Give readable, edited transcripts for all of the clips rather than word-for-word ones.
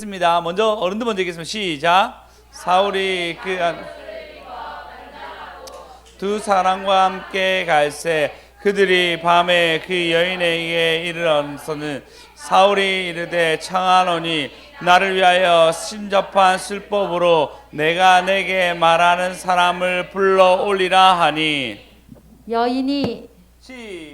읽겠습니다. 먼저 어른들 먼저 읽겠습니다. 시작. 사울이 두 사람과 함께 갈새 그들이 밤에 그 여인에게 이르러서는 사울이 이르되 청하노니 나를 위하여 신접한 술법으로 내가 내게 말하는 사람을 불러올리라 하니 여인이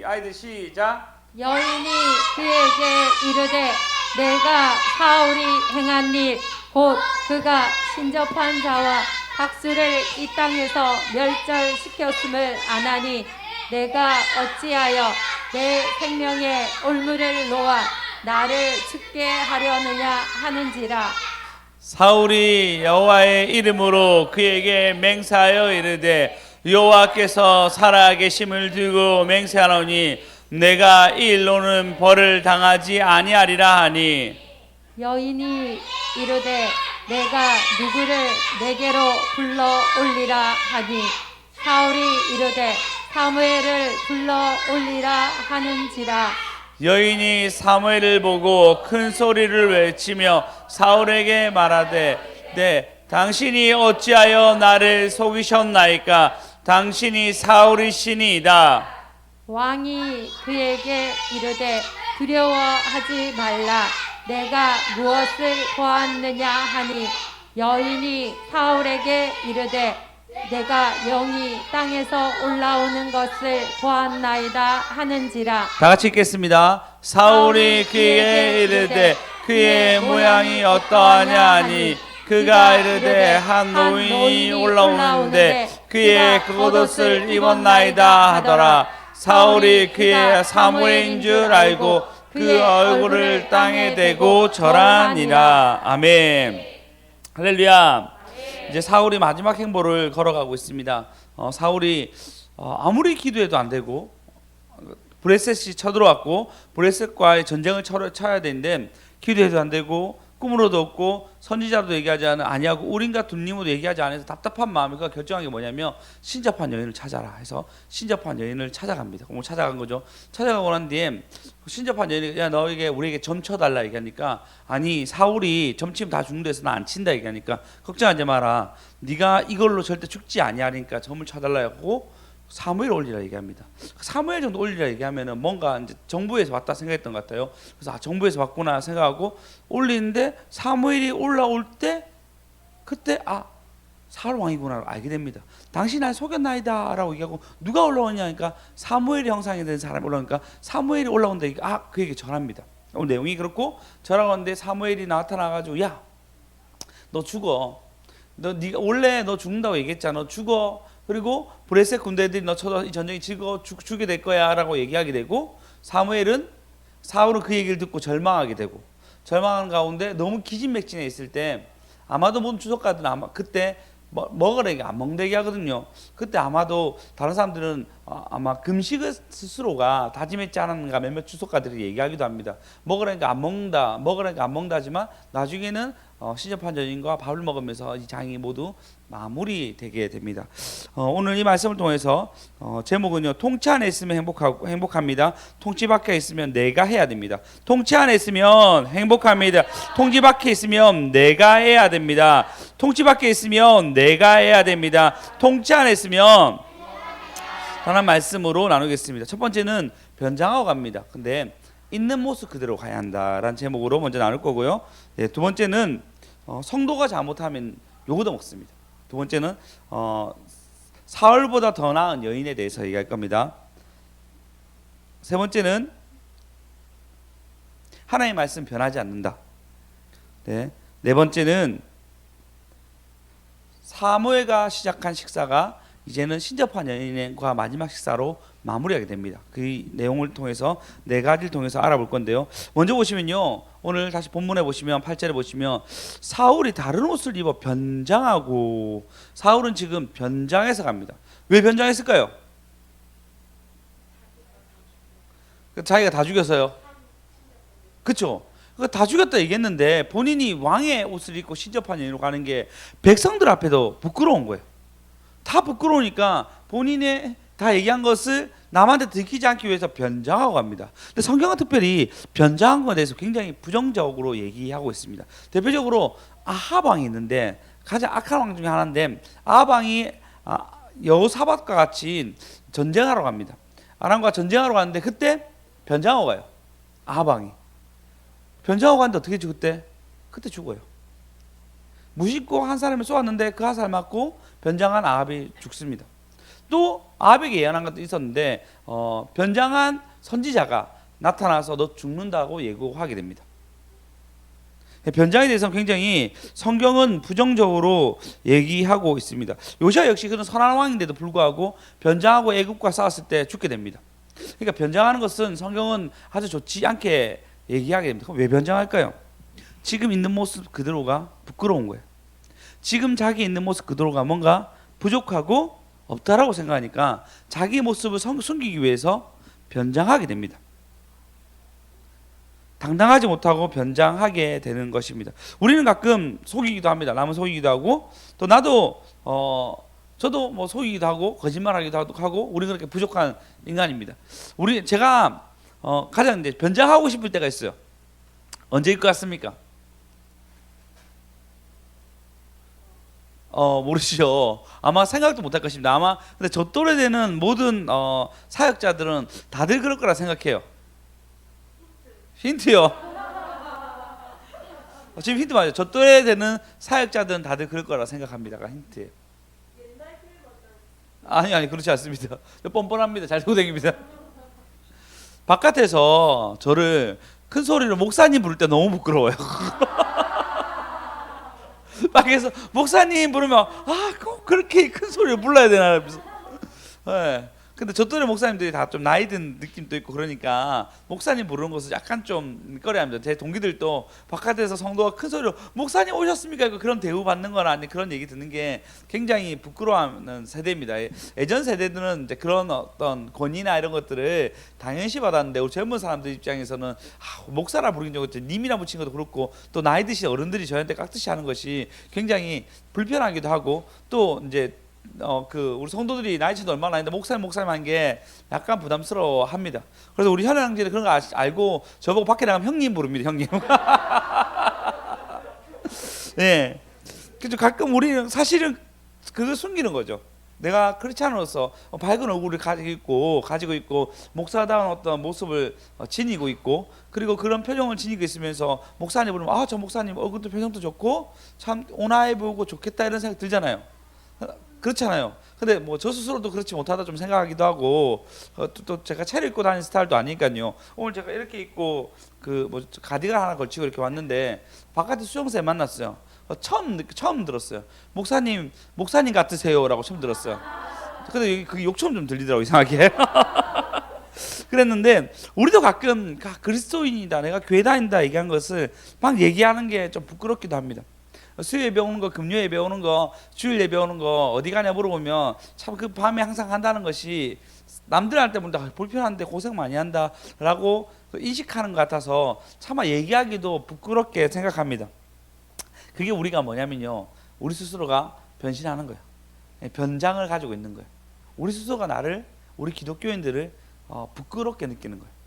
아이들 시작. 여인이 그에게 이르되 내가 사울이 행한 일 곧 그가 신접한 자와 박수를 이 땅에서 멸절시켰음을 아나니 내가 어찌하여 내 생명의 올무를 놓아 나를 죽게 하려느냐 하는지라. 사울이 여호와의 이름으로 그에게 맹세하여 이르되 여호와께서 살아계심을 두고 맹세하노니 내가 이 일로는 벌을 당하지 아니하리라 하니 여인이 이르되 내가 누구를 내게로 불러 올리라 하니 사울이 이르되 사무엘을 불러 올리라 하는지라. 여인이 사무엘을 보고 큰 소리를 외치며 사울에게 말하되 네 당신이 어찌하여 나를 속이셨나이까 당신이 사울이시니이다. 왕이 그에게 이르되 두려워하지 말라 내가 무엇을 보았느냐 하니 여인이 사울에게 이르되 내가 영이 땅에서 올라오는 것을 보았나이다 하는지라. 다 같이 읽겠습니다. 사울이 그에게 이르되 그의 모양이 어떠하냐 하니 그가 이르되 한 노인이 올라오는데 그의 겉옷을 입었나이다 하더라. 사울이 그의 사무엘인 줄 알고 그 얼굴을 땅에 대고 절하니라. 아멘. 할렐루야. 이제 사울이 마지막 행보를 걸어가고 있습니다. 사울이 아무리 기도해도 안 되고 브레셋이 쳐들어왔고 브레셋과의 전쟁을 쳐야 되는데 기도해도 안 되고 꿈으로도 없고 선지자도 얘기하지 않은 아니하고 우림과 둠림으로 얘기하지 않아서 답답한 마음이가 결정한 게 뭐냐면 신접한 여인을 찾아라 해서 신접한 여인을 찾아갑니다. 뭐 찾아간 거죠. 찾아가고 난 뒤에 신접한 여인이 야 너에게 우리에게 점 쳐달라 얘기하니까 아니 사울이 점치면 다 죽는다 해서 나 안 친다 얘기하니까 걱정하지 마라. 네가 이걸로 절대 죽지 아니하니까 점을 쳐달라 하고 사무엘 올리라 얘기합니다. 사무엘 정도 올리라 얘기하면은 뭔가 이제 정부에서 왔다 생각했던 것 같아요. 그래서 정부에서 왔구나 생각하고 올리는데 사무엘이 올라올 때 그때 사울 왕이구나 알게 됩니다. 당신 날 속였나이다라고 얘기하고 누가 올라오냐 하니까 사무엘이 형상이 된 사람이 올라오니까 사무엘이 올라온다 얘기가 그에게 전합니다. 오늘 내용이 그렇고 전하는데 사무엘이 나타나가지고 야 너 죽어. 네가 원래 너 죽는다고 얘기했잖아. 너 죽어. 그리고 브레셋 군대들이 너 쳐서 이 전쟁이 죽게 될 거야 라고 얘기하게 되고 사울은 그 얘기를 듣고 절망하게 되고 절망하는 가운데 너무 기진맥진해 있을 때 아마도 모든 주석가들은 아마 그때 먹으라 얘기 안 먹는다 얘기하거든요. 그때 아마도 다른 사람들은 아마 금식을 스스로가 다짐했지 않았는가 몇몇 주석가들이 얘기하기도 합니다. 먹으라니까 안 먹는다 먹으라니까 안 먹는다 하지만 나중에는 신접한 여인과 밥을 먹으면서 이 장이 모두 마무리되게 됩니다. 오늘 이 말씀을 통해서 제목은요 통치 안에 있으면 행복합니다. 통치 밖에 있으면 내가 해야 됩니다. 통치 안에 있으면 행복합니다. 통치 밖에 있으면 내가 해야 됩니다. 통치 밖에 있으면 내가 해야 됩니다. 통치 안에 있으면 하나님 말씀으로 나누겠습니다. 첫 번째는 변장하고 갑니다. 근데 있는 모습 그대로 가야 한다라는 제목으로 먼저 나눌 거고요. 네, 두 번째는 성도가 잘못하면 요거도 먹습니다. 두 번째는 사울보다 더 나은 여인에 대해서 얘기할 겁니다. 세 번째는 하나님의 말씀 변하지 않는다. 네 번째는 사무엘가 시작한 식사가 이제는 신접한 여인과 마지막 식사로 마무리하게 됩니다. 그 내용을 통해서 네 가지를 통해서 알아볼 건데요. 먼저 보시면요. 오늘 다시 본문에 보시면 8절에 보시면 사울이 다른 옷을 입어 변장하고 사울은 지금 변장해서 갑니다. 왜 변장했을까요? 자기가 다 죽였어요. 그렇죠? 다 죽였다 얘기했는데 본인이 왕의 옷을 입고 신접한 여인으로 가는 게 백성들 앞에도 부끄러운 거예요. 다 부끄러우니까 본인의 다 얘기한 것을 남한테 들키지 않기 위해서 변장하고 갑니다. 근데 성경은 특별히 변장한 것에 대해서 굉장히 부정적으로 얘기하고 있습니다. 대표적으로 아합 왕이 있는데 가장 악한 왕 중에 하나인데 아합 왕이 여호사밧과 같이 전쟁하러 갑니다. 아람과 전쟁하러 가는데 그때 변장하고 가요. 아합 왕이 변장하고 가는데 어떻게 죽 그때 죽어요. 무심코 한 사람을 쏘았는데 그 화살 맞고 변장한 아합이 죽습니다. 또 아합에게 예언한 것도 있었는데 변장한 선지자가 나타나서 너 죽는다고 예고하게 됩니다. 변장에 대해서는 굉장히 성경은 부정적으로 얘기하고 있습니다. 요시야 역시 그는 선한 왕인데도 불구하고 변장하고 애굽과 싸웠을 때 죽게 됩니다. 그러니까 변장하는 것은 성경은 아주 좋지 않게 얘기하게 됩니다. 그럼 왜 변장할까요? 지금 있는 모습 그대로가 부끄러운 거예요. 지금 자기 있는 모습 그대로가 뭔가 부족하고 없다라고 생각하니까 자기 모습을 숨기기 위해서 변장하게 됩니다. 당당하지 못하고 변장하게 되는 것입니다. 우리는 가끔 속이기도 합니다. 남은 속이기도 하고 또 나도 저도 뭐 속이기도 하고 거짓말하기도 하고 우리는 그렇게 부족한 인간입니다. 제가 가장 이제 변장하고 싶을 때가 있어요. 언제일 것 같습니까? 모르시죠. 아마 생각도 못할 것입니다. 아마 근데 저 또래 되는 모든 사역자들은 다들 그럴 거라 생각해요. 힌트요. 지금 힌트 맞아요. 저 또래 되는 사역자들은 다들 그럴 거라 생각합니다가 힌트예요. 아니 그렇지 않습니다. 뻔뻔합니다. 잘 되고 다닙니다. 바깥에서 저를 큰 소리로 목사님 부를 때 너무 부끄러워요. 밖에서 목사님 부르면 꼭 그렇게 큰 소리로 불러야 되나 그래서 네. 근데 저 또래 목사님들이 다 좀 나이 든 느낌도 있고 그러니까 목사님 부르는 것을 약간 좀 꺼려합니다. 제 동기들도 바깥에서 성도가 큰 소리로 목사님 오셨습니까? 그런 대우 받는 거나 아니 그런 얘기 듣는 게 굉장히 부끄러워하는 세대입니다. 예전 세대들은 이제 그런 어떤 권위나 이런 것들을 당연시 받았는데 우리 젊은 사람들 입장에서는 목사라 부르긴 좀 님이라 붙인 것도 그렇고 또 나이 드신 어른들이 저한테 깍듯이 하는 것이 굉장히 불편하기도 하고 또 이제 우리 성도들이 나이 차도 얼마나 나는데 목사님 한 게 약간 부담스러워합니다. 그래서 우리 현우 형제는 그런 거 알고 저보고 밖에 나가면 형님 부릅니다. 형님. 네. 그래서 가끔 우리는 사실은 그걸 숨기는 거죠. 내가 크리스찬으로서 밝은 얼굴을 가지고 있고 목사다운 어떤 모습을 지니고 있고 그리고 그런 표정을 지니고 있으면서 목사님 부르면 저 목사님 얼굴도 표정도 좋고 참 온화해 보이고 좋겠다 이런 생각 들잖아요. 그렇잖아요. 근데 뭐 저 스스로도 그렇지 못하다 좀 생각하기도 하고 또 제가 차려입고 다니는 스타일도 아니니까요. 오늘 제가 이렇게 입고 가디건 하나 걸치고 이렇게 왔는데 바깥에 수영쌤 만났어요. 처음 들었어요. 목사님 같으세요라고 처음 들었어요. 근데 그게 욕처럼 좀 들리더라고 이상하게. 그랬는데 우리도 가끔 그리스도인이다 내가 교회 다닌다 얘기한 것을 막 얘기하는 게 좀 부끄럽기도 합니다. 수요 예배 오는 거, 금요 예배 오는 거, 주일 예배 오는 거 어디 가냐 물어보면 참 그 밤에 항상 한다는 것이 남들한테 보면 불편한데 고생 많이 한다라고 인식하는 것 같아서 차마 얘기하기도 부끄럽게 생각합니다. 그게 우리가 뭐냐면요, 우리 스스로가 변신하는 거예요. 변장을 가지고 있는 거예요. 우리 스스로가 우리 기독교인들을 부끄럽게 느끼는 거예요.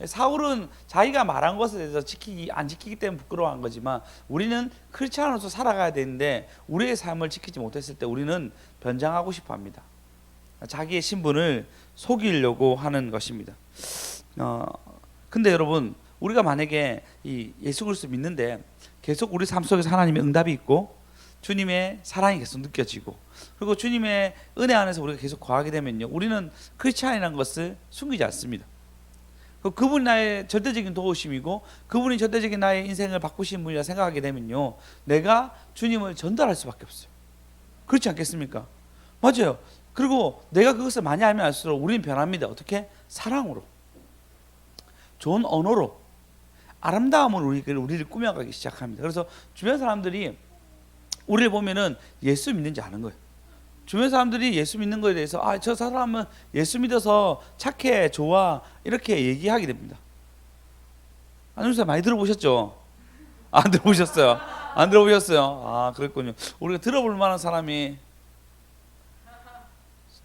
사울은 자기가 말한 것에 대해서 안 지키기 때문에 부끄러워한 거지만 우리는 크리스찬으로서 살아가야 되는데 우리의 삶을 지키지 못했을 때 우리는 변장하고 싶어 합니다. 자기의 신분을 속이려고 하는 것입니다. 근데 여러분 우리가 만약에 이 예수 그리스도 믿는데 계속 우리 삶 속에서 하나님의 응답이 있고 주님의 사랑이 계속 느껴지고 그리고 주님의 은혜 안에서 우리가 계속 거하게 되면요, 우리는 크리스찬이라는 것을 숨기지 않습니다. 그분이 나의 절대적인 도우심이고 그분이 절대적인 나의 인생을 바꾸신 분이라 생각하게 되면요, 내가 주님을 전달할 수밖에 없어요. 그렇지 않겠습니까? 맞아요. 그리고 내가 그것을 많이 알면 알수록 우리는 변합니다. 어떻게? 사랑으로, 좋은 언어로, 아름다움으로 우리를 꾸며가기 시작합니다. 그래서 주변 사람들이 우리를 보면은 예수 믿는지 아는 거예요. 주변 사람들이 예수 믿는 거에 대해서 저 사람은 예수 믿어서 착해, 좋아 이렇게 얘기하게 됩니다. 안녕하세요. 많이 들어보셨죠? 안 들어보셨어요? 안 들어보셨어요? 그랬군요. 우리가 들어볼 만한 사람이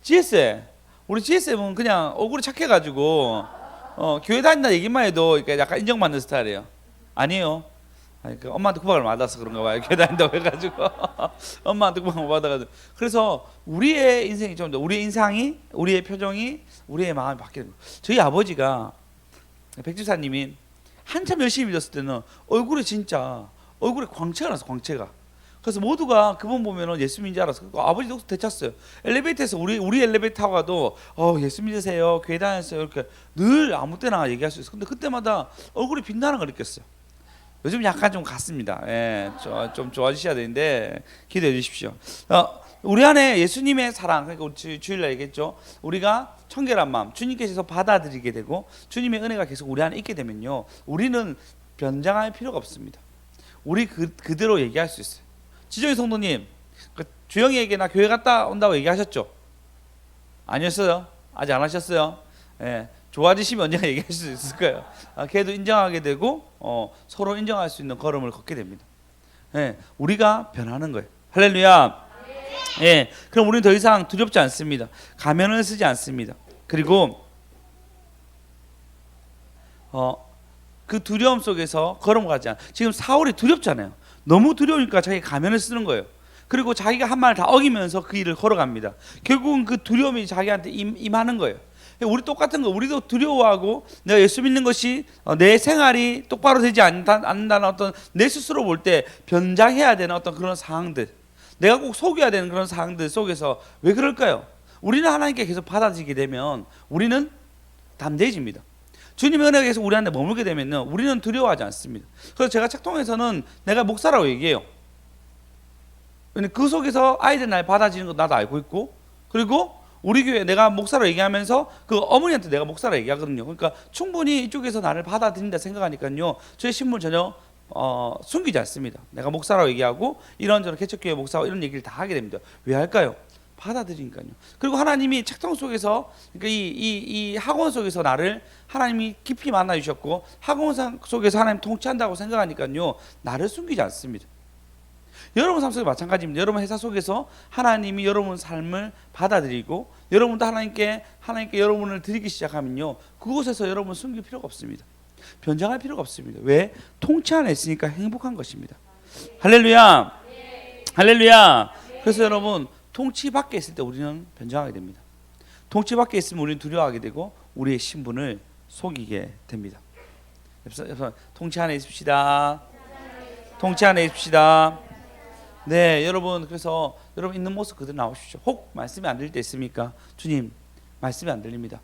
GS 우리 GSM은 그냥 얼굴이 착해가지고 교회 다닌다 얘기만 해도 이렇게 약간 인정받는 스타일이에요. 아니에요. 아니, 그 엄마한테 구박을 받아서 그런가 봐요. 교회 다닌다고 해가지고 엄마한테 구박을 받아가지고. 그래서 우리의 인생이 좀 더, 우리의 인상이, 우리의 표정이, 우리의 마음이 바뀌는 거예요. 저희 아버지가 백지사님이 한참 열심히 믿었을 때는 얼굴에 진짜 얼굴에 광채가 났어, 광채가. 그래서 모두가 그분 보면은 예수님인 줄 알았어. 아버지도 되찼어요. 엘리베이터에서 우리 엘리베이터 타고 가도 예수 믿으세요, 교회 다녔어요, 이렇게 늘 아무 때나 얘기할 수 있어. 근데 그때마다 얼굴이 빛나는 걸 느꼈어요. 요즘 약간 좀 같습니다. 예, 좀 좋아지셔야 되는데 기도해 주십시오. 우리 안에 예수님의 사랑, 그러니까 우리 주일날 얘기했죠. 우리가 청결한 마음, 주님께서 받아들이게 되고 주님의 은혜가 계속 우리 안에 있게 되면요, 우리는 변장할 필요가 없습니다. 우리 그대로 얘기할 수 있어요. 지정희 성도님, 주영이에게 나 교회 갔다 온다고 얘기하셨죠? 아니었어요? 아직 안 하셨어요? 예. 좋아지시면 언젠가 얘기할 수 있을 거예요. 걔도 인정하게 되고 서로 인정할 수 있는 걸음을 걷게 됩니다. 예, 우리가 변하는 거예요. 할렐루야. 예, 그럼 우리는 더 이상 두렵지 않습니다. 가면을 쓰지 않습니다. 그리고 그 두려움 속에서 걸어가지 않아. 지금 사울이 두렵잖아요. 너무 두려우니까 자기 가면을 쓰는 거예요. 그리고 자기가 한 말 다 어기면서 그 일을 걸어갑니다. 결국은 그 두려움이 자기한테 임하는 거예요. 우리 똑같은 거, 우리도 두려워하고 내가 예수 믿는 것이 내 생활이 똑바로 되지 않는다는 어떤 내 스스로 볼 때 변장해야 되는 어떤 그런 상황들, 내가 꼭 속여야 되는 그런 상황들 속에서 왜 그럴까요? 우리는 하나님께 계속 받아들이게 되면 우리는 담대해집니다. 주님의 은혜가 계속 우리한테 머물게 되면 우리는 두려워하지 않습니다. 그래서 제가 책통에서는 내가 목사라고 얘기해요. 그 속에서 아이들 날 받아들이는 거 나도 알고 있고, 그리고 우리 교회 내가 목사로 얘기하면서 그 어머니한테 내가 목사로 얘기하거든요. 그러니까 충분히 이쪽에서 나를 받아들인다 생각하니까요, 저의 신분 전혀 숨기지 않습니다. 내가 목사라고 얘기하고 이런저런 개척교회 목사와 이런 얘기를 다 하게 됩니다. 왜 할까요? 받아들이니까요. 그리고 하나님이 책통 속에서, 그러니까 이 학원 속에서 나를 하나님이 깊이 만나 주셨고 학원 속에서 하나님 통치한다고 생각하니까요, 나를 숨기지 않습니다. 여러분 삶 속에 마찬가지입니다. 여러분 회사 속에서 하나님이 여러분 삶을 받아들이고 여러분도 하나님께 여러분을 드리기 시작하면요, 그곳에서 여러분 숨길 필요가 없습니다. 변장할 필요가 없습니다. 왜? 통치 안에 있으니까 행복한 것입니다. 할렐루야. 할렐루야. 그래서 여러분, 통치 밖에 있을 때 우리는 변장하게 됩니다. 통치 밖에 있으면 우리는 두려워하게 되고 우리의 신분을 속이게 됩니다. 통치 안에 있읍시다. 통치 안에 있읍시다. 네, 여러분, 그래서 여러분 있는 모습 그대로 나오십시오. 혹 말씀이 안 들릴 때 있습니까? 주님, 말씀이 안 들립니다.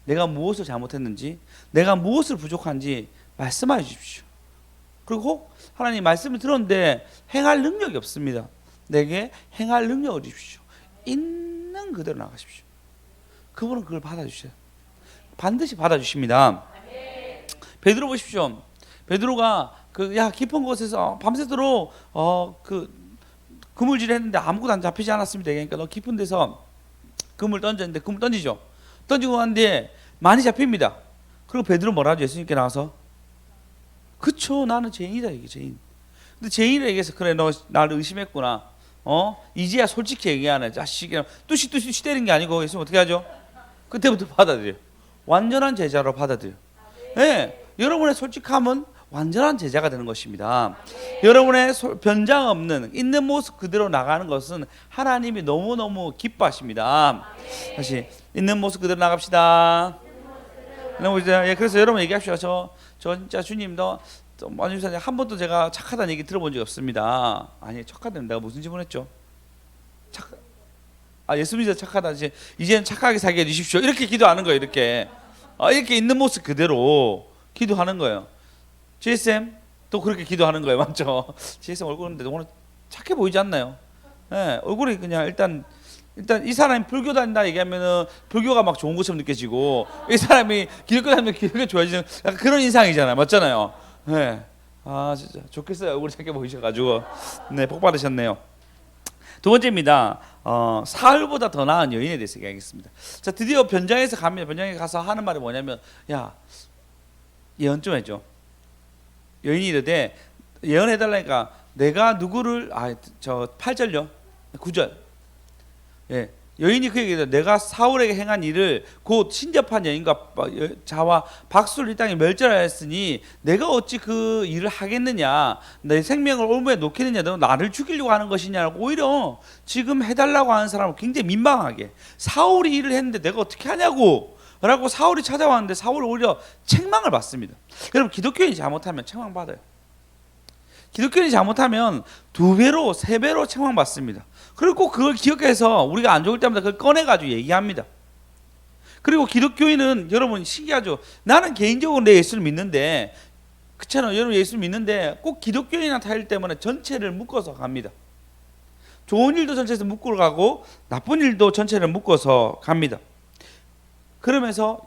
내가 무엇을 잘못했는지, 내가 무엇을 부족한지 말씀하여 주십시오. 그리고 혹 하나님 말씀을 들었는데 행할 능력이 없습니다. 내게 행할 능력을 주십시오. 있는 그대로 나가십시오. 그분은 그걸 받아주셔요. 반드시 받아주십니다. 베드로 보십시오. 베드로가 깊은 곳에서 밤새도록 그물질을 했는데 아무것도 안 잡히지 않았습니다. 그러니까 너 깊은 데서 그물 던졌는데 그물 던지죠. 던지고 하는데 많이 잡힙니다. 그리고 베드로 뭐라 하죠? 예수님께 나와서 그쵸, 나는 죄인이다, 이게 죄인. 근데 죄인을 얘기해서 그래, 너 나를 의심했구나. 이제야 솔직히 얘기하네. 자식이랑 뚜시 때리는 게 아니고 예수님 어떻게 하죠? 그때부터 받아들여요. 완전한 제자로 받아들여요. 네, 여러분의 솔직함은 완전한 제자가 되는 것입니다. 여러분의 변장 없는 있는 모습 그대로 나가는 것은 하나님이 너무너무 기뻐하십니다. 다시 있는 모습 그대로 나갑시다. 그래서 여러분 얘기합시다. 저 진짜 주님도 한 번도 제가 착하다는 얘기 들어본 적이 없습니다. 아니, 착하다는 내가 무슨 질문했죠? 예수 믿어 착하다. 이제는 착하게 살게 해주십시오. 이렇게 기도하는 거예요. 이렇게 있는 모습 그대로 기도하는 거예요. GSM 또 그렇게 기도하는 거예요. 맞죠? GSM 얼굴인데 오늘 착해 보이지 않나요? 네, 얼굴이 그냥 일단 이 사람이 불교 다닌다 얘기하면은 불교가 막 좋은 것처럼 느껴지고, 이 사람이 기독교 다니면 기독교 좋아지는 약간 그런 인상이잖아요. 맞잖아요. 네. 진짜 좋겠어요. 얼굴이 착해 보이셔가지고. 네, 복 받으셨네요. 두 번째입니다. 사울보다 더 나은 여인에 대해서 얘기하겠습니다. 자, 드디어 변장에서 갑니다. 변장에 가서 하는 말이 뭐냐면, 야, 예언 좀 해줘. 여인이 이르되, 예언해달라니까 내가 누구를, 8절요, 9절. 예, 여인이 그에게 내가 사울에게 행한 일을 곧 신접한 여인과 자와 박수를 이 땅에 멸절하였으니 내가 어찌 그 일을 하겠느냐, 내 생명을 올무에 놓겠느냐, 너 나를 죽이려고 하는 것이냐고 오히려 지금 해달라고 하는 사람을 굉장히 민망하게, 사울이 일을 했는데 내가 어떻게 하냐고 라고 사울이 찾아왔는데 사울이 오히려 책망을 받습니다. 여러분, 기독교인이 잘못하면 책망받아요. 기독교인이 잘못하면 2배로 3배로 책망받습니다. 그리고 꼭 그걸 기억해서 우리가 안 좋을 때마다 그걸 꺼내가지고 얘기합니다. 그리고 기독교인은 여러분 신기하죠. 나는 개인적으로 내 예수를 믿는데, 그렇잖아요. 여러분 예수를 믿는데 꼭 기독교인이나 타일 때문에 전체를 묶어서 갑니다. 좋은 일도 전체에서 묶고 가고 나쁜 일도 전체를 묶어서 갑니다. 그러면서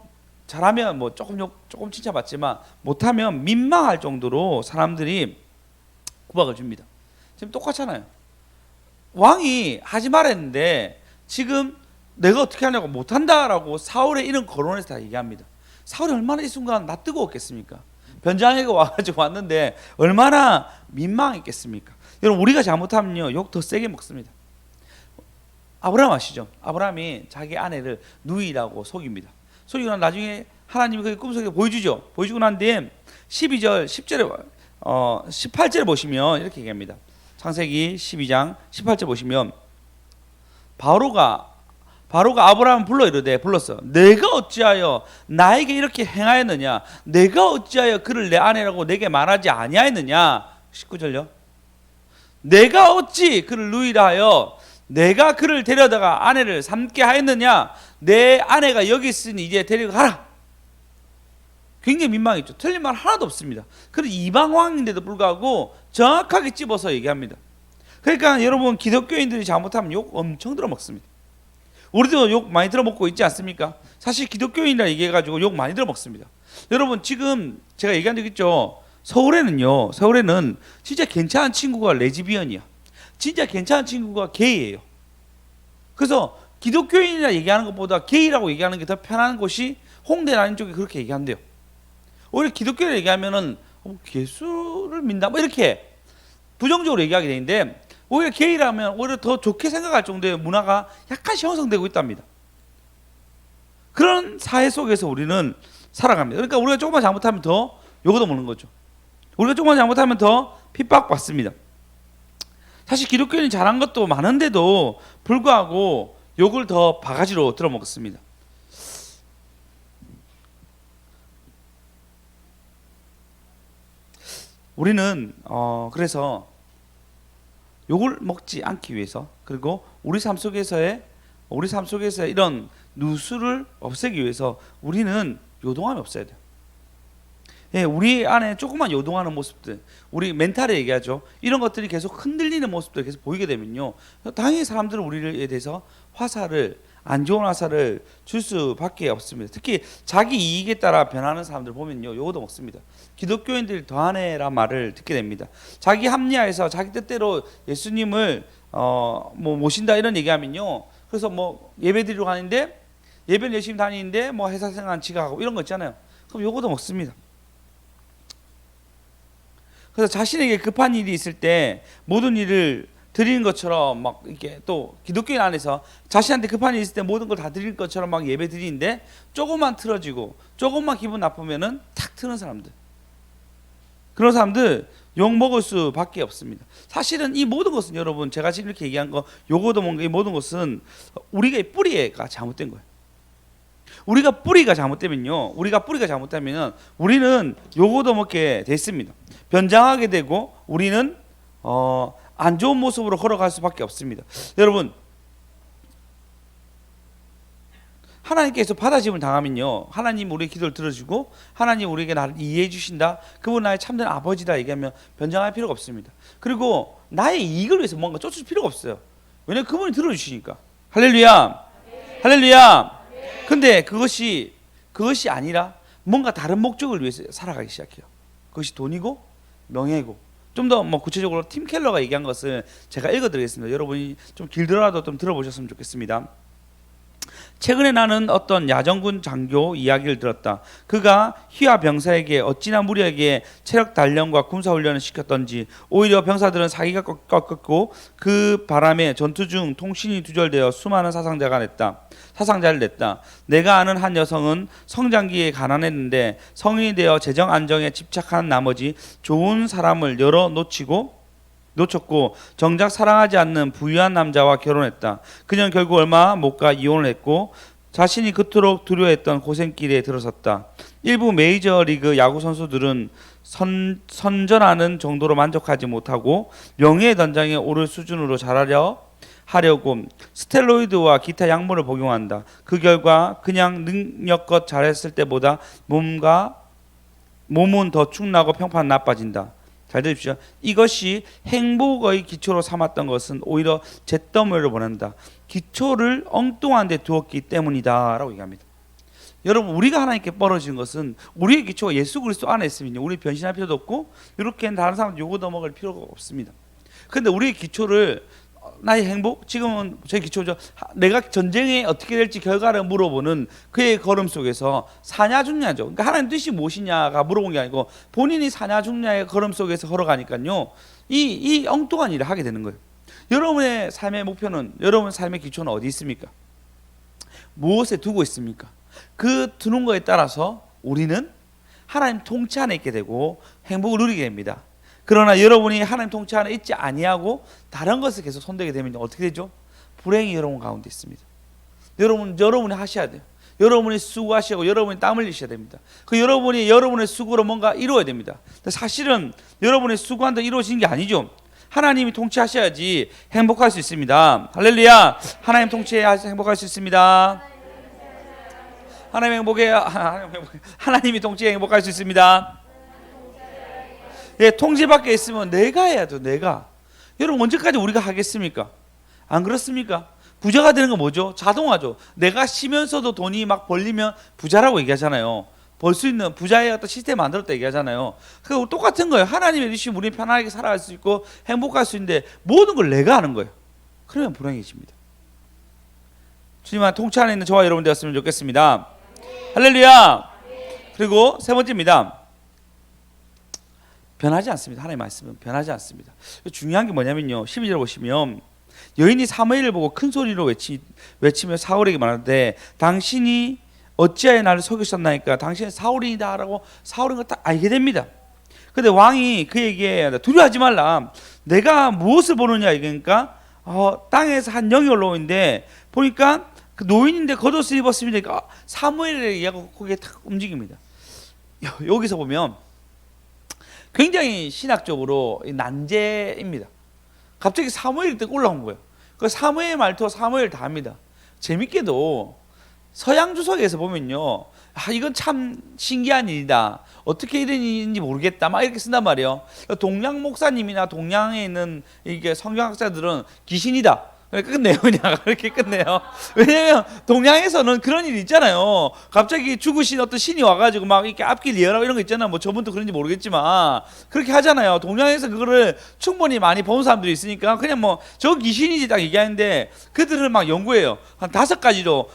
잘하면 뭐 조금 칭찬받지만 못하면 민망할 정도로 사람들이 구박을 줍니다. 지금 똑같잖아요. 왕이 하지 말했는데 지금 내가 어떻게 하냐고 못한다라고 사울의 이런 거론에서 다 얘기합니다. 사울이 얼마나 이 순간 나 뜨거웠겠습니까? 변장애가 와가지고 왔는데 얼마나 민망했겠습니까? 여러분, 우리가 잘못하면요 욕 더 세게 먹습니다. 아브라함 아시죠? 아브라함이 자기 아내를 누이라고 속입니다. 속이고 난 나중에 하나님이 그 꿈속에 보여주죠. 보여주고 난 뒤에 12절 10절에 18절에 보시면 이렇게 얘기합니다. 창세기 12장 18절 보시면 바로가 아브라함을 불러 이르되, 불렀어. 내가 어찌하여 나에게 이렇게 행하였느냐? 내가 어찌하여 그를 내 아내라고 내게 말하지 아니하였느냐? 19절요. 내가 어찌 그를 누이라 하여 내가 그를 데려다가 아내를 삼게 하였느냐? 내 아내가 여기 있으니 이제 데리고 가라. 굉장히 민망했죠. 틀린 말 하나도 없습니다. 그리고 이방 왕인데도 불구하고 정확하게 집어서 얘기합니다. 그러니까 여러분, 기독교인들이 잘못하면 욕 엄청 들어먹습니다. 우리도 욕 많이 들어먹고 있지 않습니까? 사실 기독교인이라 얘기해가지고 욕 많이 들어먹습니다. 여러분, 지금 제가 얘기한 적 있죠. 서울에는 진짜 괜찮은 친구가 레즈비언이야. 진짜 괜찮은 친구가 게이예요. 그래서 기독교인이라 얘기하는 것보다 게이라고 얘기하는 게 더 편한 곳이 홍대 라인 쪽에 그렇게 얘기한대요. 오히려 기독교를 얘기하면은 예수를 믿나 뭐 이렇게 부정적으로 얘기하게 되는데, 오히려 게이라면 오히려 더 좋게 생각할 정도의 문화가 약간씩 형성되고 있답니다. 그런 사회 속에서 우리는 살아갑니다. 그러니까 우리가 조금만 잘못하면 더 욕을 먹는 거죠. 우리가 조금만 잘못하면 더 핍박받습니다. 사실 기독교인이 잘한 것도 많은데도 불구하고 욕을 더 바가지로 들어먹습니다. 우리는 그래서 욕을 먹지 않기 위해서, 그리고 우리 삶 속에서의 이런 누수를 없애기 위해서 우리는 요동함이 없어야 돼요. 예, 우리 안에 조금만 요동하는 모습들, 우리 멘탈에 얘기하죠. 이런 것들이 계속 흔들리는 모습들 계속 보이게 되면요, 당연히 사람들은 우리에 대해서 안 좋은 화살을 줄 수밖에 없습니다. 특히 자기 이익에 따라 변하는 사람들 보면요, 요거도 먹습니다. 기독교인들이 더하네란 말을 듣게 됩니다. 자기 합리화해서 자기 뜻대로 예수님을 모신다 이런 얘기하면요, 그래서 예배 드리러 가는데 예배는 열심히 다니는데 회사 생활 지각하고 이런 거 있잖아요. 그럼 요거도 먹습니다. 그래서 자신에게 급한 일이 있을 때 모든 일을 드리는 것처럼 이렇게, 또 기독교인 안에서 자신한테 급한 일이 있을 때 모든 걸 다 드리는 것처럼 예배 드리는데 조금만 틀어지고 조금만 기분 나쁘면은 탁 트는 사람들, 그런 사람들 욕 먹을 수밖에 없습니다. 사실은 이 모든 것은, 여러분, 제가 지금 이렇게 얘기한 거 요거도 뭔가, 이 모든 것은 우리가 뿌리가 잘못된 거예요. 우리가 뿌리가 잘못되면 우리는 요거도 먹게 됐습니다. 변장하게 되고 우리는 안 좋은 모습으로 걸어갈 수밖에 없습니다. 여러분, 하나님께서 받아짐을 당하면요, 하나님 우리의 기도를 들어주고 하나님 우리에게 나를 이해해 주신다, 그분 나의 참된 아버지다 얘기하면 변장할 필요가 없습니다. 그리고 나의 이익을 위해서 뭔가 쫓을 필요가 없어요. 왜냐하면 그분이 들어주시니까. 할렐루야. 할렐루야. 근데 그것이 아니라 뭔가 다른 목적을 위해서 살아가기 시작해요. 그것이 돈이고 명예고. 좀 더 구체적으로 팀 켈러가 얘기한 것을 제가 읽어드리겠습니다. 여러분이 좀 길더라도 좀 들어보셨으면 좋겠습니다. 최근에 나는 어떤 야전군 장교 이야기를 들었다. 그가 희화 병사에게 어찌나 무리하게 체력 단련과 군사 훈련을 시켰던지 오히려 병사들은 사기가 꺾였고 그 바람에 전투 중 통신이 두절되어 수많은 사상자를 냈다. 내가 아는 한 여성은 성장기에 가난했는데 성인이 되어 재정 안정에 집착한 나머지 좋은 사람을 여러 놓쳤고 정작 사랑하지 않는 부유한 남자와 결혼했다. 그녀는 결국 얼마 못 가 이혼을 했고 자신이 그토록 두려워했던 고생길에 들어섰다. 일부 메이저리그 야구 선수들은 선전하는 정도로 만족하지 못하고 명예의 전장에 오를 수준으로 하려고 스테로이드와 기타 약물을 복용한다. 그 결과 그냥 능력껏 잘했을 때보다 몸은 더 축나고 평판 나빠진다. 잘 들으십시오. 이것이 행복의 기초로 삼았던 것은 오히려 잿더미를 보낸다. 기초를 엉뚱한 데 두었기 때문이다 라고 얘기합니다. 여러분, 우리가 하나님께 벌어지는 것은 우리의 기초가 예수 그리스도 안에 있으면요, 우리 변신할 필요도 없고 이렇게 다른 사람 요구 더 먹을 필요가 없습니다. 그런데 우리의 기초를 나의 행복, 지금은 제 기초죠. 내가 전쟁에 어떻게 될지 결과를 물어보는 그의 걸음 속에서 사냐 죽냐죠. 그러니까 하나님 뜻이 무엇이냐가 물어본 게 아니고 본인이 사냐 죽냐의 걸음 속에서 걸어가니까요, 이 엉뚱한 일을 하게 되는 거예요. 여러분의 삶의 목표는, 여러분 삶의 기초는 어디 있습니까? 무엇에 두고 있습니까? 그 두는 거에 따라서 우리는 하나님 통치 안에 있게 되고 행복을 누리게 됩니다. 그러나 여러분이 하나님 통치 안에 있지 아니하고 다른 것을 계속 손대게 되면 어떻게 되죠? 불행이 여러분 가운데 있습니다. 여러분이 하셔야 돼요. 여러분이 수고하시고 여러분이 땀 흘리셔야 됩니다. 그 여러분의 수고로 뭔가 이루어야 됩니다. 사실은 여러분의 수고한다 이루어지는 게 아니죠. 하나님이 통치하셔야지 행복할 수 있습니다. 할렐루야. 하나님 통치해야 행복할 수 있습니다. 하나님이 통치해 행복할 수 있습니다. 예, 통제 밖에 있으면 내가 해야죠. 내가. 여러분, 언제까지 우리가 하겠습니까? 안 그렇습니까? 부자가 되는 건 뭐죠? 자동화죠. 내가 쉬면서도 돈이 막 벌리면 부자라고 얘기하잖아요. 벌 수 있는 부자의 어떤 시스템 만들었다 얘기하잖아요. 그거 똑같은 거예요. 하나님의 뜻이 우리 편하게 살아갈 수 있고 행복할 수 있는데 모든 걸 내가 하는 거예요. 그러면 불행해집니다. 주님 안 통치 안에 있는 저와 여러분 되었으면 좋겠습니다. 할렐루야. 그리고 세 번째입니다. 변하지 않습니다. 하나님의 말씀은 변하지 않습니다. 중요한 게 뭐냐면요, 12절 보시면 여인이 사무엘을 보고 큰 소리로 외치며 사울에게 말하는데 당신이 어찌하여 나를 속이셨나이까? 당신은 사울이다 라고 사울인 걸 딱 알게 됩니다. 그런데 왕이 그에게 두려워하지 말라, 내가 무엇을 보느냐 이러니까 땅에서 한 영이 올라오는데 보니까 그 노인인데 겉옷을 입었습니다. 사무엘의 이야기가 거기에 탁 움직입니다. 여기서 보면 굉장히 신학적으로 난제입니다. 갑자기 사무엘이 딱 올라온 거예요. 그 사무엘 말투 사무엘 다 합니다. 재밌게도 서양 주석에서 보면요, 이건 참 신기한 일이다, 어떻게 이런 일인지 모르겠다 막 이렇게 쓴단 말이에요. 동양 목사님이나 동양에 있는 이게 성경학자들은 귀신이다 끝내요. 그냥 그렇게 끝내요. 왜냐면 동양에서는 그런 일이 있잖아요. 갑자기 죽으신 어떤 신이 와가지고 막 이렇게 앞길 예언하고 이런 거 있잖아요. 뭐 저분도 그런지 모르겠지만 그렇게 하잖아요. 동양에서 그거를 충분히 많이 본 사람들이 있으니까 그냥 뭐 저 귀신이지 딱 얘기하는데 그들은 막 연구해요. 한 5가지로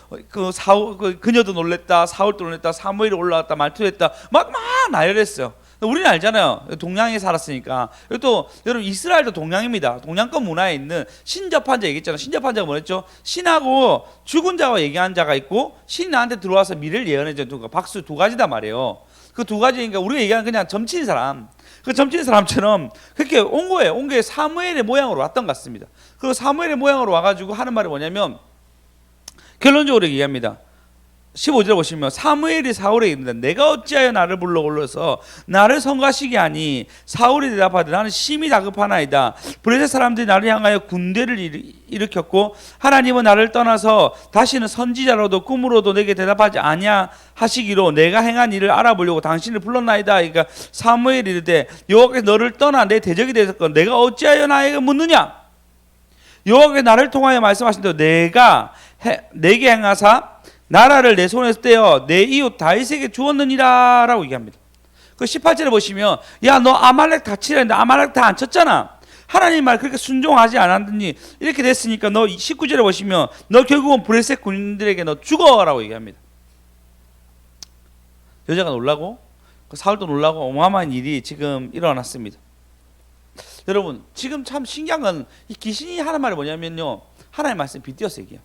그녀도 놀랬다, 사울도 놀랬다, 사무엘이 올라왔다, 말투했다, 막 나열했어요. 우리는 알잖아요. 동양에 살았으니까. 또 여러분, 이스라엘도 동양입니다. 동양권 문화에 있는 신접한 자 얘기했잖아요. 신접한 자가 뭐였죠? 신하고 죽은 자와 얘기한 자가 있고 신이 나한테 들어와서 미래를 예언해줘. 박수 2가지다 말이에요. 그 2가지니까 우리가 얘기하는 그냥 점치는 사람, 그 점치는 사람처럼 그렇게 온 거예요. 온 게 사무엘의 모양으로 왔던 것 같습니다. 그리고 사무엘의 모양으로 와가지고 하는 말이 뭐냐면 결론적으로 얘기합니다. 15절 보시면 사무엘이 사울에게 이른다, 내가 어찌하여 나를 불러서 나를 성가시게 하니? 사울이 대답하되 나는 심히 다급하나이다. 블레셋 사람들이 나를 향하여 군대를 일으켰고 하나님은 나를 떠나서 다시는 선지자로도 꿈으로도 내게 대답하지 아니하시기로 내가 행한 일을 알아보려고 당신을 불렀나이다. 그러니까 사무엘이 이르되 여호와께서 너를 떠나 내 대적이 되었건 내가 어찌하여 나에게 묻느냐? 여호와께서 나를 통하여 말씀하신 대로 내게 행하사 나라를 내 손에서 떼어 내 이웃 다윗에게 주었느니라 라고 얘기합니다. 그 18절에 보시면 야, 너 아말렉 다 치라 했는데 아말렉 다 안 쳤잖아. 하나님 말 그렇게 순종하지 않았더니 이렇게 됐으니까 너 19절에 보시면 너 결국은 브레셋 군인들에게 너 죽어라고 얘기합니다. 여자가 놀라고 사울도 놀라고 어마어마한 일이 지금 일어났습니다. 여러분 지금 참 신기한 건 이 귀신이 하는 말이 뭐냐면요, 하나님 말씀 빗대어서 얘기해요.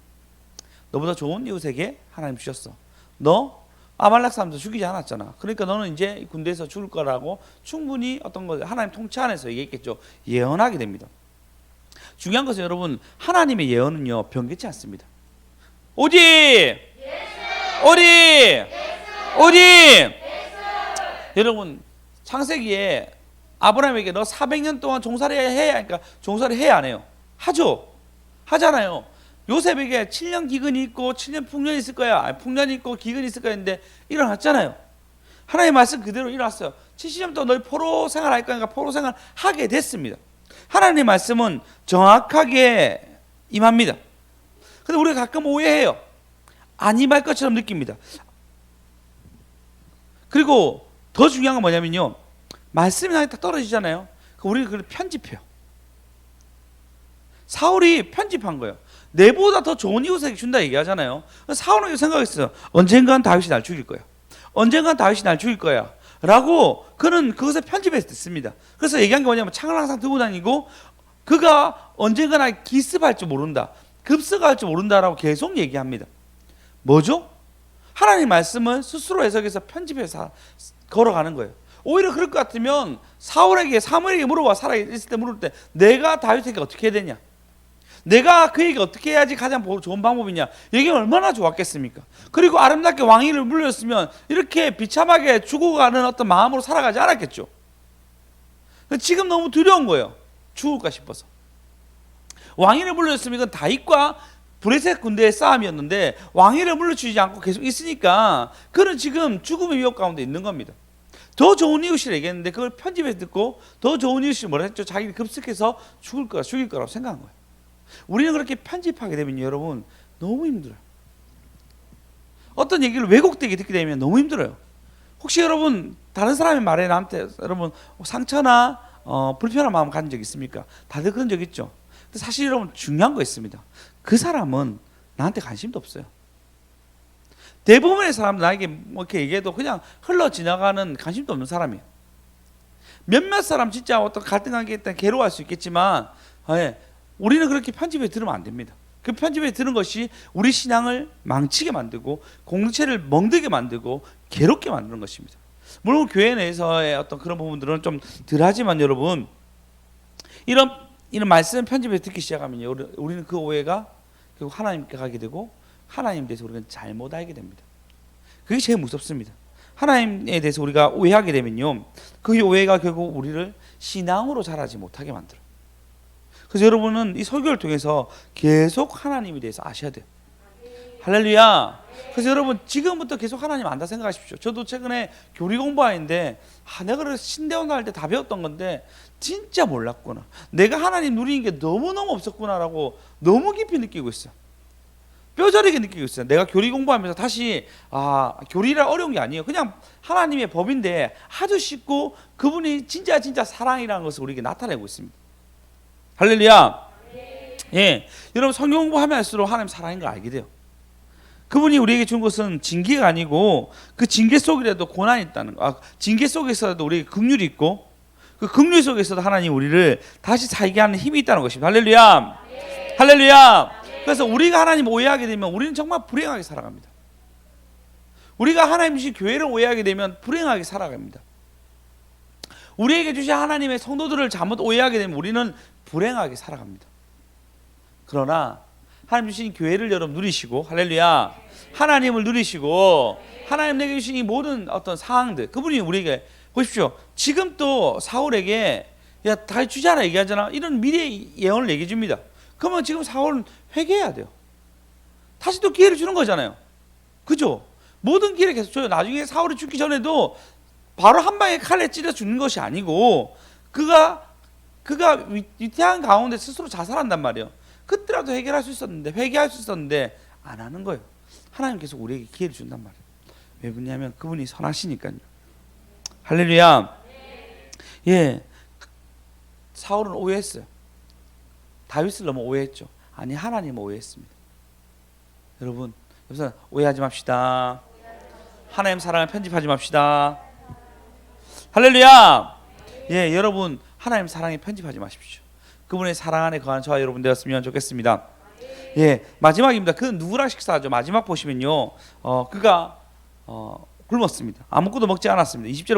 너보다 좋은 이웃에게 하나님 주셨어. 너 아말렉 사람도 죽이지 않았잖아. 그러니까 너는 이제 군대에서 죽을 거라고 충분히 어떤 거 하나님 통치 안에서 얘기했겠죠. 예언하게 됩니다. 중요한 것은 여러분 하나님의 예언은요 변개치 않습니다. 오직 여러분 창세기에 아브라함에게 너 400년 동안 종살이 해야 하니까 종살이 해야 안 해요? 하죠. 하잖아요. 요셉에게 7년 기근이 있고 7년 풍년이 있을 거야. 풍년이 있고 기근이 있을 거야 했는데 일어났잖아요. 하나님의 말씀 그대로 일어났어요. 70년 동안 너희 포로 생활할 거니까 포로 생활 하게 됐습니다. 하나님의 말씀은 정확하게 임합니다. 근데 우리가 가끔 오해해요. 안 임할 것처럼 느낍니다. 그리고 더 중요한 건 뭐냐면요, 말씀이 나한테 딱 떨어지잖아요. 우리는 그걸 편집해요. 사울이 편집한 거예요. 내보다 더 좋은 이웃에게 준다 얘기하잖아요. 사울은 생각했어요. 언젠간 다윗이 날 죽일 거야. 언젠간 다윗이 날 죽일 거야 라고 그는 그것을 편집해서 듣습니다. 그래서 얘기한 게 뭐냐면 창을 항상 들고 다니고 그가 언젠가나 기습할 줄 모른다, 급습할 줄 모른다라고 계속 얘기합니다. 뭐죠? 하나님 말씀은 스스로 해석해서 편집해서 걸어가는 거예요. 오히려 그럴 것 같으면 사무엘에게 물어봐. 살아있을 때 물을 때 내가 다윗에게 어떻게 해야 되냐, 내가 그에게 어떻게 해야지 가장 좋은 방법이냐, 이게 얼마나 좋았겠습니까? 그리고 아름답게 왕위를 물렸으면 이렇게 비참하게 죽어가는 어떤 마음으로 살아가지 않았겠죠. 지금 너무 두려운 거예요. 죽을까 싶어서. 왕위를 물렸으면 이건 다윗과 브레셋 군대의 싸움이었는데 왕위를 물려주지 않고 계속 있으니까 그는 지금 죽음의 위협 가운데 있는 겁니다. 더 좋은 이웃이라 얘기했는데 그걸 편집해서 듣고 더 좋은 이웃이 뭐라 했죠? 자기를 급습해서 죽일 거라고 생각한 거예요. 우리는 그렇게 편집하게 되면 여러분 너무 힘들어요. 어떤 얘기를 왜곡되게 듣게 되면 너무 힘들어요. 혹시 여러분 다른 사람의 말에 나한테 여러분 상처나 불편한 마음 가진 적 있습니까? 다들 그런 적 있죠. 근데 사실 여러분 중요한 거 있습니다. 그 사람은 나한테 관심도 없어요. 대부분의 사람들 나에게 뭐 이렇게 얘기해도 그냥 흘러 지나가는 관심도 없는 사람이에요. 몇몇 사람 진짜 어떤 갈등 관계에 있다 괴로워할 수 있겠지만 우리는 그렇게 편집해 들으면 안 됩니다. 그 편집해 들은 것이 우리 신앙을 망치게 만들고 공동체를 멍들게 만들고 괴롭게 만드는 것입니다. 물론 교회 내에서의 어떤 그런 부분들은 좀 덜하지만 여러분 이런 말씀 편집해 듣기 시작하면요 우리는 그 오해가 결국 하나님께 가게 되고 하나님에 대해서 우리가 잘못 알게 됩니다. 그게 제일 무섭습니다. 하나님에 대해서 우리가 오해하게 되면요 그 오해가 결국 우리를 신앙으로 자라지 못하게 만들어요. 그래서 여러분은 이 설교를 통해서 계속 하나님에 대해서 아셔야 돼요. 할렐루야. 그래서 여러분 지금부터 계속 하나님 안다 생각하십시오. 저도 최근에 교리 공부하는데 내가 신대원 할 때 다 배웠던 건데 진짜 몰랐구나, 내가 하나님 누리는 게 너무너무 없었구나라고 너무 깊이 느끼고 있어요. 뼈저리게 느끼고 있어요. 내가 교리 공부하면서 다시 교리라 어려운 게 아니에요. 그냥 하나님의 법인데 아주 쉽고 그분이 진짜 사랑이라는 것을 우리에게 나타내고 있습니다. 할렐루야. 예, 여러분 성경 공부하면 할수록 하나님 사랑인 걸 알게 돼요. 그분이 우리에게 준 것은 징계가 아니고 그 징계 속이라도 고난이 있다는 거. 징계 속에서도 우리에게 긍휼이 있고 그 긍휼 속에서도 하나님 우리를 다시 살게 하는 힘이 있다는 것입니다. 할렐루야. 할렐루야. 그래서 우리가 하나님 오해하게 되면 우리는 정말 불행하게 살아갑니다. 우리가 하나님 주신 교회를 오해하게 되면 불행하게 살아갑니다. 우리에게 주신 하나님의 성도들을 잘못 오해하게 되면 우리는 불행하게 살아갑니다. 그러나 하나님 주신 교회를 여러분 누리시고, 할렐루야, 하나님을 누리시고 하나님 내게 주신 이 모든 어떤 상황들, 그분이 우리에게 보십시오. 지금 또 사울에게 야 다시 주잖아 얘기하잖아. 이런 미래 예언을 얘기해 줍니다. 그러면 지금 사울은 회개해야 돼요. 다시 또 기회를 주는 거잖아요. 그죠? 모든 기회를 계속 줘요. 나중에 사울이 죽기 전에도 바로 한 방에 칼에 찔러 죽는 것이 아니고 그가 위태한 가운데 스스로 자살한단 말이에요. 그때라도 회개할 수 있었는데 안 하는 거예요. 하나님 계속 우리에게 기회를 준단 말이에요. 왜 그러냐면 그분이 선하시니까요. 할렐루야. 예, 사울은 오해했어요. 다윗을 너무 오해했죠. 아니, 하나님을 오해했습니다. 여러분, 우선 오해하지 맙시다. 하나님 사랑을 편집하지 맙시다. 할렐루야. 예, 여러분 하나님 사랑에 편집하지 마십시오. 그분의 사랑 안에 거하는 저와 여러분 되었으면 좋겠습니다. 예, 마지막입니다. 그 누구랑 식사하죠? 마지막 보시면요, 그가 굶었습니다. 아무것도 먹지 않았습니다. 20절에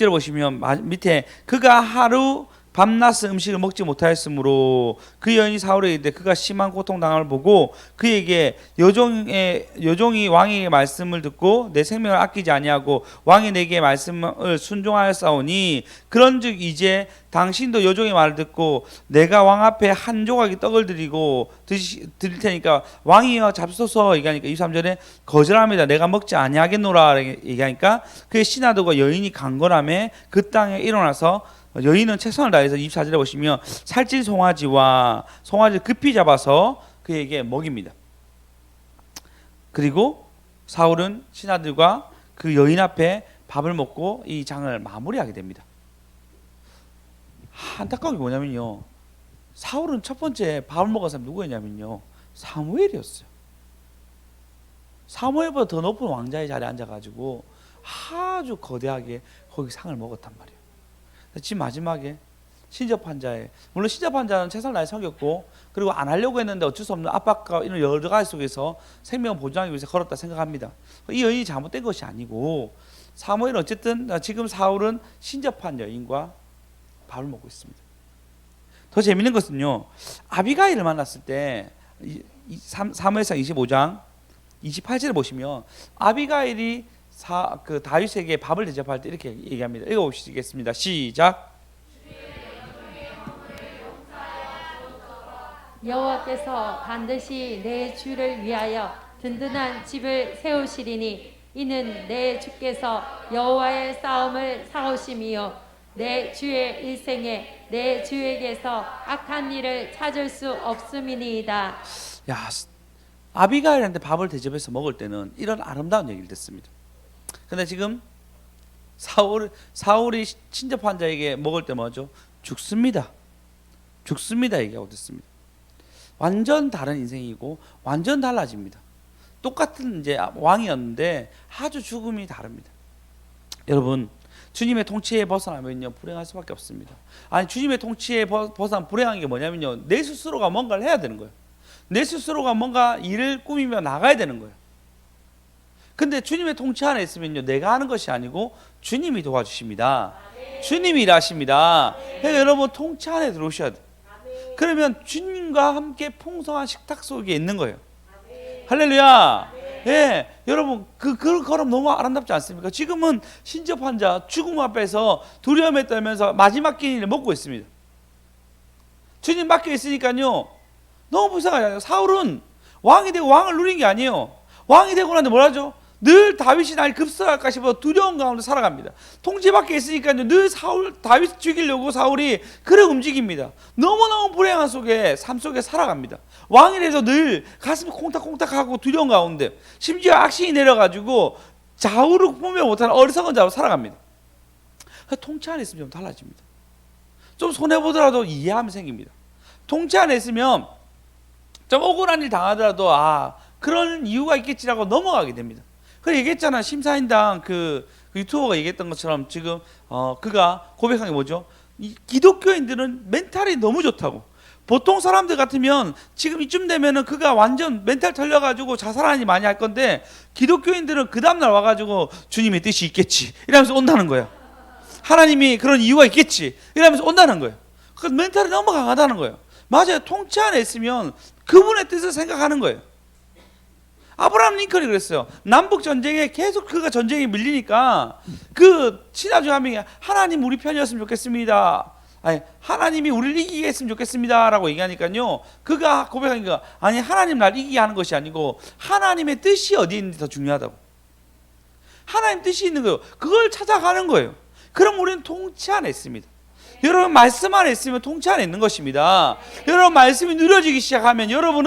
보시면 밑에 그가 하루 밤낮 음식을 먹지 못하였으므로 그 여인이 사울에게 이르되 그가 심한 고통당함을 보고 그에게 여종이 왕에게 말씀을 듣고 내 생명을 아끼지 아니하고 왕이 내게 말씀을 순종하였사오니 그런즉 이제 당신도 여종의 말을 듣고 내가 왕 앞에 한 조각의 떡을 드리고 드릴 테니까 왕이여 잡소서 얘기하니까 23절에 거절합니다. 내가 먹지 아니하겠노라 얘기하니까 그의 신하들과 여인이 강건함에 그 땅에 일어나서 여인은 최선을 다해서 24절에 보시면 살찐 송아지를 급히 잡아서 그에게 먹입니다. 그리고 사울은 신하들과 그 여인 앞에 밥을 먹고 이 장을 마무리하게 됩니다. 안타까운 게 뭐냐면요, 사울은 첫 번째 밥을 먹은 사람이 누구였냐면요, 사무엘이었어요. 사무엘보다 더 높은 왕자의 자리에 앉아가지고 아주 거대하게 거기 상을 먹었단 말이에요. 지금 마지막에 신접한 자의, 물론 신접한 자는 최선을 다해 섬겼고 그리고 안 하려고 했는데 어쩔 수 없는 압박과 이런 여러 가지 속에서 생명을 보존하기 위해서 걸었다 생각합니다. 이 여인이 잘못된 것이 아니고 사무엘은 어쨌든 지금 사울은 신접한 여인과 밥을 먹고 있습니다. 더 재밌는 것은요, 아비가일을 만났을 때 사무엘상 25장 28절에 보시면 아비가일이 그 다윗에게 밥을 대접할 때 이렇게 얘기합니다. 읽어보시겠습니다. 시작. 여호와께서 반드시 내 주를 위하여 든든한 집을 세우시리니 이는 내 주께서 여호와의 싸움을 사오심이요 내 주의 일생에 내 주에게서 악한 일을 찾을 수 없음이니이다. 야, 아비가일한테 밥을 대접해서 먹을 때는 이런 아름다운 얘기를 듣습니다. 근데 지금 사울이 친접한 자에게 먹을 때 뭐죠? 죽습니다 얘기하고 듣습니다. 완전 다른 인생이고 완전 달라집니다. 똑같은 이제 왕이었는데 아주 죽음이 다릅니다. 여러분, 주님의 통치에 벗어나면요 불행할 수밖에 없습니다. 아니, 주님의 통치에 벗어나면 불행한 게 뭐냐면요, 내 스스로가 뭔가를 해야 되는 거예요. 내 스스로가 뭔가 일을 꾸미며 나가야 되는 거예요. 근데 주님의 통치 안에 있으면요, 내가 하는 것이 아니고 주님이 도와주십니다. 주님이 일하십니다. 그러니까 여러분, 통치 안에 들어오셔야 돼요. 그러면 주님과 함께 풍성한 식탁 속에 있는 거예요. 할렐루야. 예, 여러분 그 걸음 너무 아름답지 않습니까? 지금은 신접한 자 죽음 앞에서 두려움에 떨면서 마지막 끼니를 먹고 있습니다. 주님 맡겨 있으니까요 너무 불쌍하잖아요. 사울은 왕이 되고 왕을 누린 게 아니에요. 왕이 되고 나는데 뭐라죠? 늘 다윗이 날 급설할까 싶어 두려운 가운데 살아갑니다. 통치밖에 있으니까요 늘 다윗 죽이려고 사울이 그래 움직입니다. 너무너무 불행한 삶 속에 살아갑니다. 왕이 돼서 늘 가슴이 콩닥콩닥하고 두려운 가운데 심지어 악신이 내려가지고 좌우를 분별 못하는 어리석은 자로 살아갑니다. 통치 안에 있으면 좀 달라집니다. 좀 손해보더라도 이해함이 생깁니다. 통치 안에 있으면 좀 억울한 일 당하더라도 그런 이유가 있겠지라고 넘어가게 됩니다. 그래 얘기했잖아. 심사인당 그 유튜버가 얘기했던 것처럼 지금 그가 고백한 게 뭐죠? 이 기독교인들은 멘탈이 너무 좋다고. 보통 사람들 같으면 지금 이쯤 되면은 그가 완전 멘탈 털려가지고 자살하니 많이 할 건데 기독교인들은 그 다음날 와가지고 주님의 뜻이 있겠지 이러면서 온다는 거예요. 하나님이 그런 이유가 있겠지 이러면서 온다는 거예요. 그 멘탈이 너무 강하다는 거예요. 맞아요. 통치 안에 있으면 그분의 뜻을 생각하는 거예요. 아브라함 링컨이 그랬어요. 남북 전쟁에 계속 그가 전쟁에 밀리니까 그 신하 중 한 명이 하나님 우리 편이었으면 좋겠습니다. 아니, 하나님이 우리를 이기게 했으면 좋겠습니다 라고 얘기하니까요 그가 고백한 게 아니, 하나님 날 이기게 하는 것이 아니고 하나님의 뜻이 어디 있는지 더 중요하다고. 하나님 뜻이 있는 거예요. 그걸 찾아가는 거예요. 그럼 우리는 통치 안에 있습니다. 여러분, 말씀 안에 있으면 통치 안에 있는 것입니다. 여러분, 말씀이 누려지기 시작하면 여러분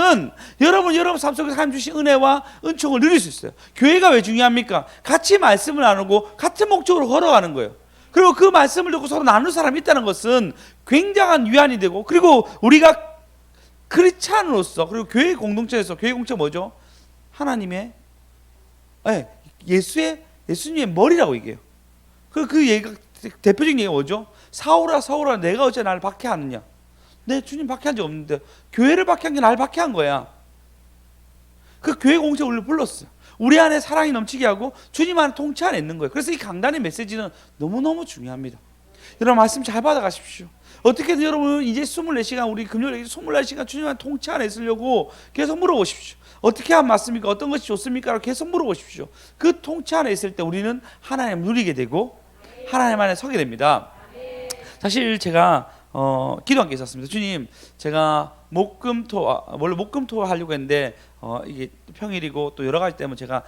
삶 속에서 하나님 주신 은혜와 은총을 누릴 수 있어요. 교회가 왜 중요합니까? 같이 말씀을 나누고 같은 목적으로 걸어가는 거예요. 그리고 그 말씀을 듣고 서로 나누는 사람이 있다는 것은 굉장한 위안이 되고, 그리고 우리가 크리스찬으로서, 그리고 교회 공동체에서, 교회 공동체 뭐죠? 하나님의, 예수님의 머리라고 얘기해요. 그 얘기가, 대표적인 얘기가 뭐죠? 사울아 사울아 내가 어째 나를 박해하느냐. 내 주님 박해한 적 없는데 교회를 박해한 게 나를 박해한 거야. 그 교회 공동체 우리를 불렀어요. 우리 안에 사랑이 넘치게 하고 주님 안에 통치 안에 있는 거예요. 그래서 이 강단의 메시지는 너무너무 중요합니다. 여러분 말씀 잘 받아가십시오. 어떻게든 여러분 이제 24시간, 우리 금요일에 24시간 주님 안에 통치 안에 있으려고 계속 물어보십시오. 어떻게 하면 맞습니까? 어떤 것이 좋습니까? 계속 물어보십시오. 그 통치 안에 있을 때 우리는 하나님을 누리게 되고 하나님 안에 서게 됩니다. 사실 제가 기도한 게 있었습니다. 주님, 제가 원래 목금토 하려고 했는데 이게 평일이고 또 여러 가지 때문에 제가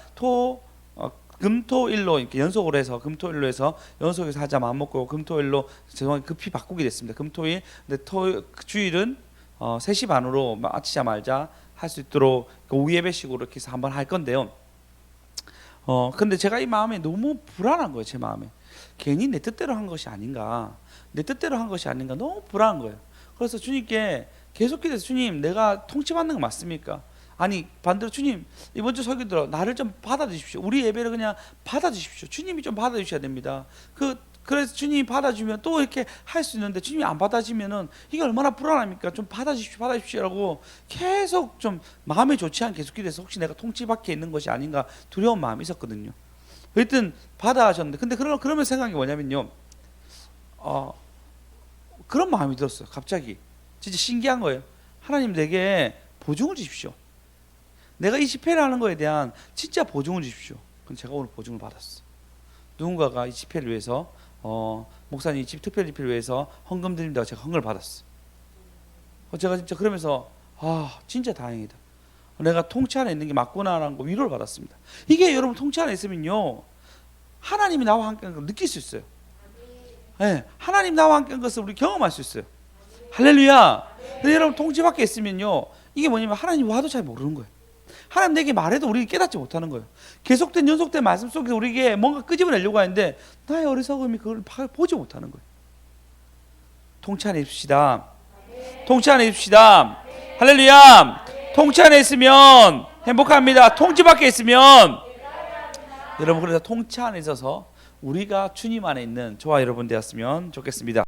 금토일로 이렇게 연속으로 해서 금토일로 해서 연속해서 하자 마음 먹고 금토일로 죄송하게 급히 바꾸게 됐습니다. 금토일. 근데 주일은 3시 반으로 마치자 말자 할 수 있도록 오후 예배식으로 이렇게 해서 한번 할 건데요. 근데 제가 이 마음에 너무 불안한 거예요. 제 마음에 괜히 내 뜻대로 한 것이 아닌가, 너무 불안한 거예요. 그래서 주님께 계속 기도해서, 주님, 내가 통치받는 거 맞습니까? 아니 반대로, 주님, 이번 주 설교들어 나를 좀 받아주십시오. 우리 예배를 그냥 받아주십시오. 주님이 좀 받아주셔야 됩니다. 그래서 주님이 받아주면 또 이렇게 할 수 있는데 주님이 안 받아주면은 이게 얼마나 불안합니까? 좀 받아주십시오라고 계속 좀 마음이 좋지 않게 계속 기도해서 혹시 내가 통치 밖에 있는 것이 아닌가 두려운 마음이 있었거든요. 하여튼 받아하셨는데, 근데 그러면 생각이 뭐냐면요, 그런 마음이 들었어요. 갑자기 진짜 신기한 거예요. 하나님, 내게 보증을 주십시오. 내가 이 집회를 하는 거에 대한 진짜 보증을 주십시오. 그럼 제가 오늘 보증을 받았어. 누군가가 이 집회를 위해서 목사님 집 특별 집회를 위해서 헌금 드린다고 제가 헌금을 받았어. 제가 진짜 그러면서 진짜 다행이다. 내가 통치 안에 있는 게 맞구나라는 거 위로를 받았습니다. 이게 여러분 통치 안에 있으면요, 하나님이 나와 함께 한 걸 느낄 수 있어요. 네, 하나님 나와 함께 한 것을 우리 경험할 수 있어요. 할렐루야. 근데 여러분 통치 밖에 있으면요, 이게 뭐냐면 하나님 와도 잘 모르는 거예요. 하나님 내게 말해도 우리가 깨닫지 못하는 거예요. 계속된 연속된 말씀 속에서 우리에게 뭔가 끄집어내려고 하는데 나의 어리석음이 그걸 보지 못하는 거예요. 통치 안에 있읍시다. 통치 안에 있읍시다. 할렐루야. 통치 안에 있으면 행복합니다. 통치 밖에 있으면, 여러분, 그래서 통치 안에 있어서 우리가 주님 안에 있는 저와 여러분 되었으면 좋겠습니다.